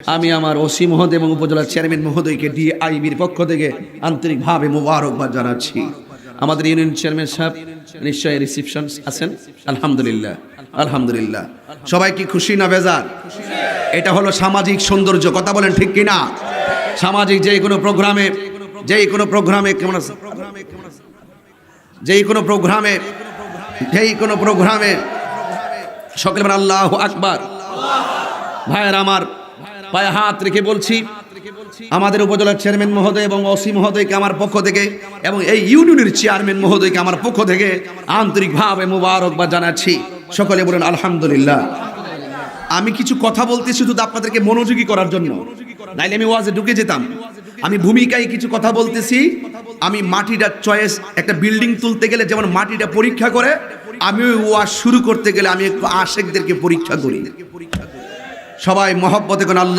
আমি আমার ওসি মহোদয় এবং উপজেলা চেয়ারম্যান মহোদয়কে ডিআইবির পক্ষ থেকে আন্তরিকভাবে মোবারকবাদ জানাচ্ছি। আমাদের ইউনিয়ন চেয়ারম্যান সাহেব নিশ্চয়ই রিসিপশন আছেন। আলহামদুলিল্লাহ, আলহামদুলিল্লাহ। সবাই কি খুশি না বেজার? এটা হলো সামাজিক সৌন্দর্য। কথা বলেন ঠিক কিনা? সামাজিক যে কোনো প্রোগ্রামে কেমন আছে, যেই কোনো প্রোগ্রামে সকলে বলেন আল্লাহু আকবার। ভাইয়ের আমার পায়ে হাত রেখে বলছি, আমাদের উপজেলার চেয়ারম্যান মহোদয় এবং ওসি মহোদয়কে আমার পক্ষ থেকে এবং এই ইউনিয়নের চেয়ারম্যান মহোদয়কে আমার পক্ষ থেকে আন্তরিকভাবে মোবারকবাদ জানাচ্ছি। সকলে বলেন আলহামদুলিল্লাহ। আমি কিছু কথা বলতেছি শুধু আপনাদেরকে মনোযোগী করার জন্য, নাইলে আমি ওয়াজে ঢুকে যেতাম। আমি ভূমিকায় কিছু কথা বলতেছি। আমি মাটিটা চয়েস, একটা বিল্ডিং তুলতে গেলে যেমন মাটিটা পরীক্ষা করে, আমি ওয়াজ শুরু করতে গেলে আমি একটু আশেকদেরকে পরীক্ষা করি। সবাই মহব্বতে কোন আল্লাহ